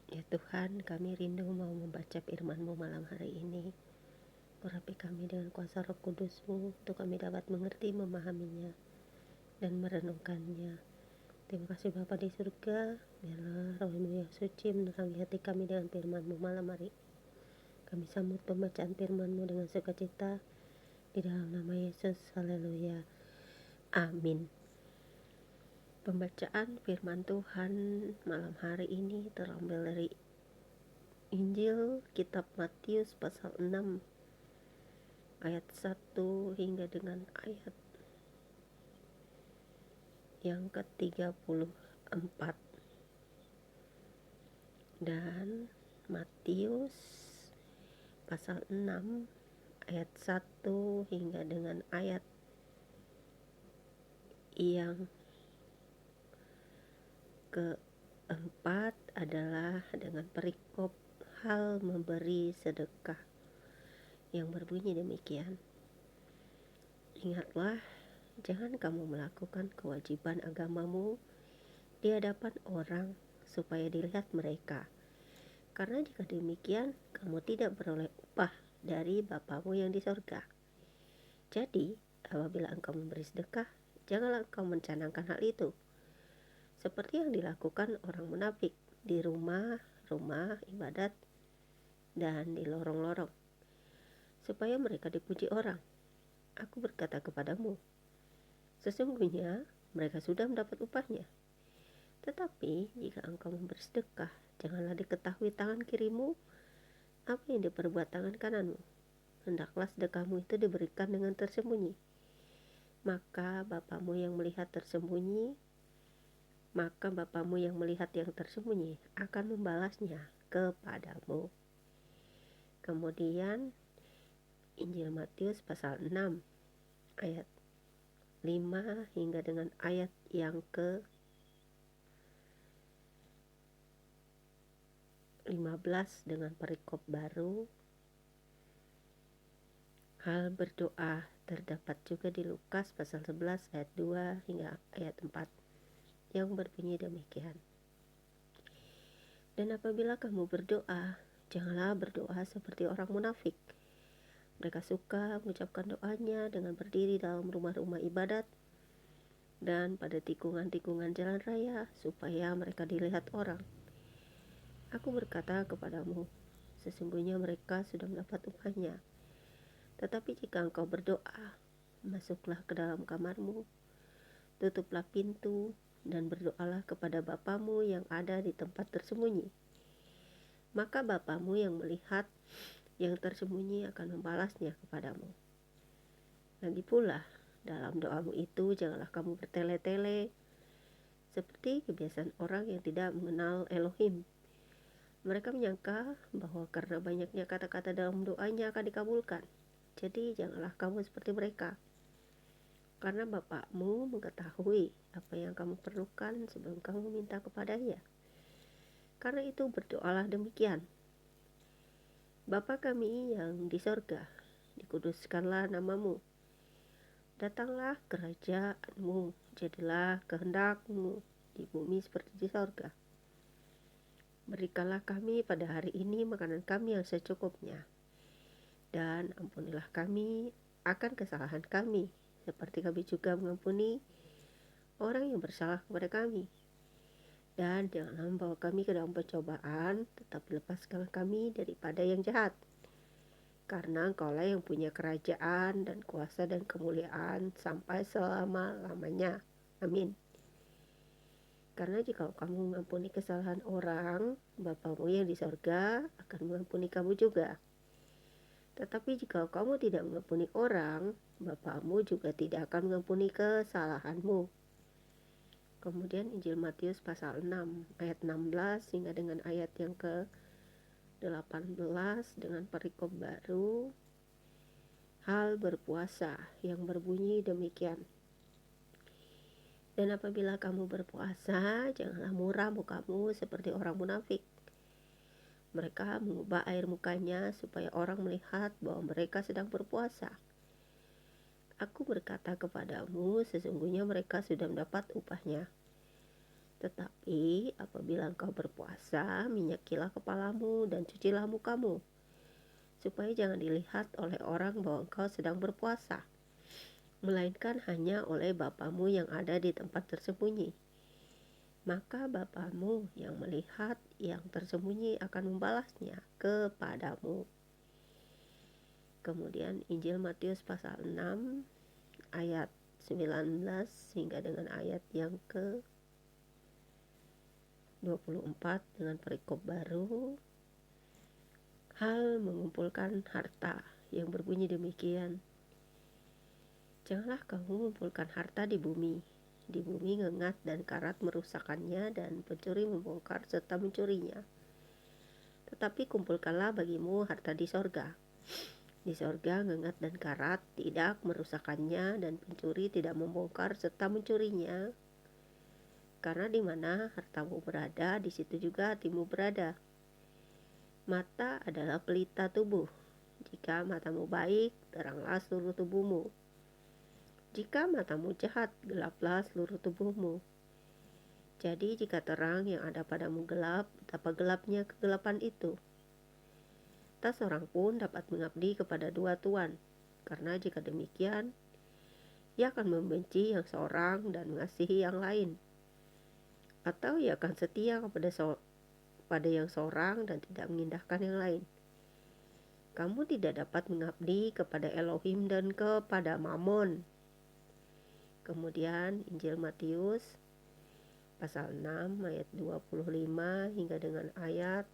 Ya Tuhan, kami rindu mau membaca firman-Mu malam hari ini. Urapi kami dengan kuasa Roh Kudus-Mu untuk kami dapat mengerti, memahaminya, dan merenungkannya. Terima kasih Bapa di surga, biarlah Roh-Mu yang suci menerangi hati kami dengan firman-Mu malam hari. Kami sambut pembacaan firman-Mu dengan sukacita di dalam nama Yesus. Haleluya. Amin. Pembacaan firman Tuhan malam hari ini terambil dari Injil kitab Matius pasal 6 ayat 1 hingga dengan ayat yang ke-34. Dan Matius pasal 6 ayat 1 hingga dengan ayat yang keempat adalah dengan perikop hal memberi sedekah yang berbunyi demikian. Ingatlah, jangan kamu melakukan kewajiban agamamu di hadapan orang supaya dilihat mereka. Karena jika demikian, kamu tidak beroleh upah dari Bapamu yang di sorga. Jadi, apabila engkau memberi sedekah, janganlah engkau mencanangkan hal itu, seperti yang dilakukan orang munafik di rumah-rumah ibadat dan di lorong-lorong, supaya mereka dipuji orang. Aku berkata kepadamu, sesungguhnya mereka sudah mendapat upahnya. Tetapi jika engkau memberi sedekah, janganlah diketahui tangan kirimu apa yang diperbuat tangan kananmu. Hendaklah sedekahmu itu diberikan dengan tersembunyi. Maka Bapamu yang melihat yang tersembunyi akan membalasnya kepadamu. Kemudian Injil Matius pasal 6 ayat 5 hingga dengan ayat yang ke-15 dengan perikop baru. Hal berdoa terdapat juga di Lukas pasal 11 ayat 2 hingga ayat 4 yang berbunyi demikian. Dan apabila kamu berdoa, janganlah berdoa seperti orang munafik. Mereka suka mengucapkan doanya dengan berdiri dalam rumah-rumah ibadat dan pada tikungan-tikungan jalan raya supaya mereka dilihat orang. Aku berkata kepadamu, sesungguhnya mereka sudah mendapat upahnya. Tetapi jika engkau berdoa, masuklah ke dalam kamarmu, tutuplah pintu, dan berdoalah kepada Bapamu yang ada di tempat tersembunyi. Maka Bapamu yang melihat yang tersembunyi akan membalasnya kepadamu. Lagi pula, dalam doamu itu janganlah kamu bertele-tele, seperti kebiasaan orang yang tidak mengenal Elohim. Mereka menyangka bahwa karena banyaknya kata-kata dalam doanya akan dikabulkan. Jadi janganlah kamu seperti mereka. Karena Bapakmu mengetahui apa yang kamu perlukan sebelum kamu minta kepadanya. Karena itu berdoalah demikian. Bapa kami yang di sorga, dikuduskanlah namamu. Datanglah kerajaanmu, jadilah kehendakmu di bumi seperti di sorga. Berikanlah kami pada hari ini makanan kami yang secukupnya. Dan ampunilah kami akan kesalahan kami, seperti kami juga mengampuni orang yang bersalah kepada kami. Dan janganlah membawa kami ke dalam pencobaan, tetapi lepaskanlah kami daripada yang jahat. Karena Engkaulah yang punya kerajaan dan kuasa dan kemuliaan sampai selama-lamanya. Amin. Karena jika kamu mengampuni kesalahan orang, Bapamu yang di sorga akan mengampuni kamu juga. Tetapi jika kamu tidak mengampuni orang, Bapamu juga tidak akan mengampuni kesalahanmu. Kemudian Injil Matius pasal 6 ayat 16 hingga dengan ayat yang ke-18 dengan perikop baru. Hal berpuasa yang berbunyi demikian. Dan apabila kamu berpuasa, janganlah muram mukamu seperti orang munafik. Mereka mengubah air mukanya supaya orang melihat bahwa mereka sedang berpuasa. Aku berkata kepadamu, sesungguhnya mereka sudah mendapat upahnya. Tetapi apabila engkau berpuasa, minyakilah kepalamu dan cucilah mukamu, supaya jangan dilihat oleh orang bahwa engkau sedang berpuasa, melainkan hanya oleh Bapamu yang ada di tempat tersembunyi. Maka Bapamu yang melihat yang tersembunyi akan membalasnya kepadamu. Kemudian Injil Matius pasal 6 ayat 19 hingga dengan ayat yang ke 24 dengan perikop baru. Hal mengumpulkan harta yang berbunyi demikian. Janganlah kamu mengumpulkan harta di bumi. Di bumi ngengat dan karat merusakkannya dan pencuri membongkar serta mencurinya. Tetapi kumpulkanlah bagimu harta di sorga. Di sorga ngengat dan karat tidak merusakkannya dan pencuri tidak membongkar serta mencurinya. Karena di mana hartamu berada, di situ juga hatimu berada. Mata adalah pelita tubuh. Jika matamu baik, teranglah seluruh tubuhmu. Jika matamu jahat, gelaplah seluruh tubuhmu. Jadi jika terang yang ada padamu gelap, betapa gelapnya kegelapan itu. Tak seorang pun dapat mengabdi kepada dua tuan, karena jika demikian, ia akan membenci yang seorang dan mengasihi yang lain. Atau ia akan setia pada yang seorang dan tidak mengindahkan yang lain. Kamu tidak dapat mengabdi kepada Elohim dan kepada Mammon. Kemudian Injil Matius pasal 6 ayat 25 hingga dengan ayat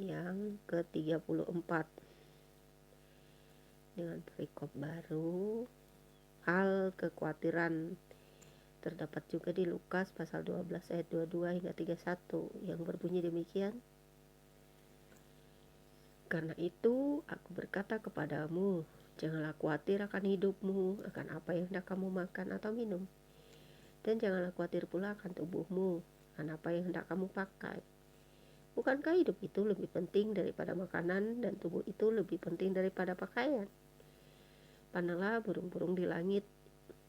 yang ke-34 dengan perikop baru. Hal kekhawatiran terdapat juga di Lukas pasal 12 ayat 22 hingga 31 yang berbunyi demikian. Karena itu aku berkata kepadamu, janganlah khawatir akan hidupmu, akan apa yang hendak kamu makan atau minum, dan janganlah khawatir pula akan tubuhmu, akan apa yang hendak kamu pakai. Bukankah hidup itu lebih penting daripada makanan dan tubuh itu lebih penting daripada pakaian? Pandanglah burung-burung di langit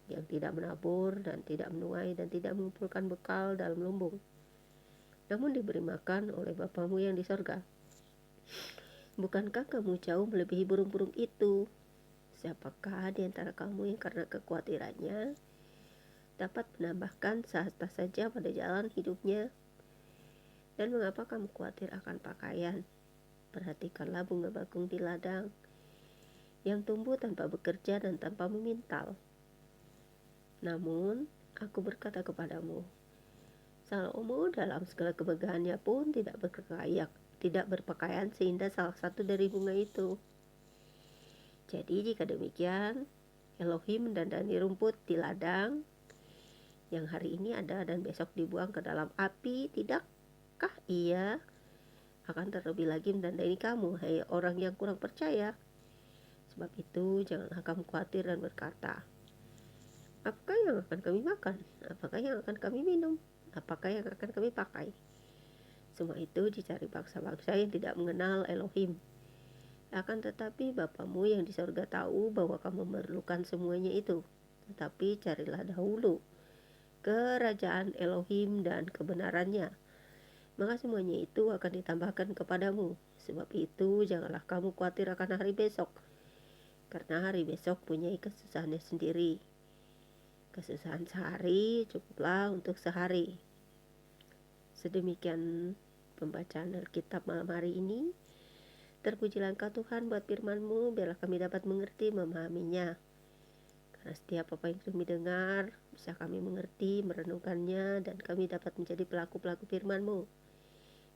yang tidak menabur dan tidak menuai dan tidak mengumpulkan bekal dalam lumbung, namun diberi makan oleh Bapamu yang di sorga. Bukankah kamu jauh melebihi burung-burung itu? Siapakah di antara kamu yang karena kekhawatirannya dapat menambahkan sehasta saja pada jalan hidupnya? Dan mengapa kamu khawatir akan pakaian? Perhatikanlah bunga bakung di ladang, yang tumbuh tanpa bekerja dan tanpa memintal. Namun, aku berkata kepadamu, Salomo dalam segala kemegahannya pun tidak berpakaian seindah salah satu dari bunga itu. Jadi jika demikian, Elohim mendandani rumput di ladang, yang hari ini ada dan besok dibuang ke dalam api, tidakkah ia akan terlebih lagi mendandani kamu, hai orang yang kurang percaya? Sebab itu janganlah kamu khawatir dan berkata, apakah yang akan kami makan? Apakah yang akan kami minum? Apakah yang akan kami pakai? Semua itu dicari bangsa-bangsa yang tidak mengenal Elohim. Akan tetapi Bapamu yang di sorga tahu bahwa kamu memerlukan semuanya itu. Tetapi carilah dahulu kerajaan Elohim dan kebenarannya, maka semuanya itu akan ditambahkan kepadamu. Sebab itu janganlah kamu khawatir akan hari besok, karena hari besok punya kesusahannya sendiri. Kesusahan sehari cukuplah untuk sehari. Sedemikian pembacaan Alkitab malam hari ini. Terpujilah Engkau Tuhan buat firman-Mu, biarlah kami dapat mengerti, memahaminya. Karena setiap apa yang kami dengar, bisa kami mengerti, merenungkannya, dan kami dapat menjadi pelaku-pelaku firman-Mu.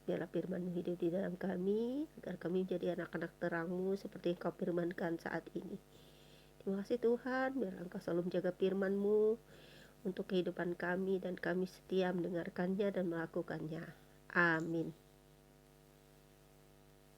Biarlah firman-Mu hidup di dalam kami, agar kami menjadi anak-anak terang-Mu seperti Engkau firmankan saat ini. Terima kasih Tuhan, biarlah Engkau selalu menjaga firman-Mu untuk kehidupan kami, dan kami setia mendengarkannya dan melakukannya. Amin.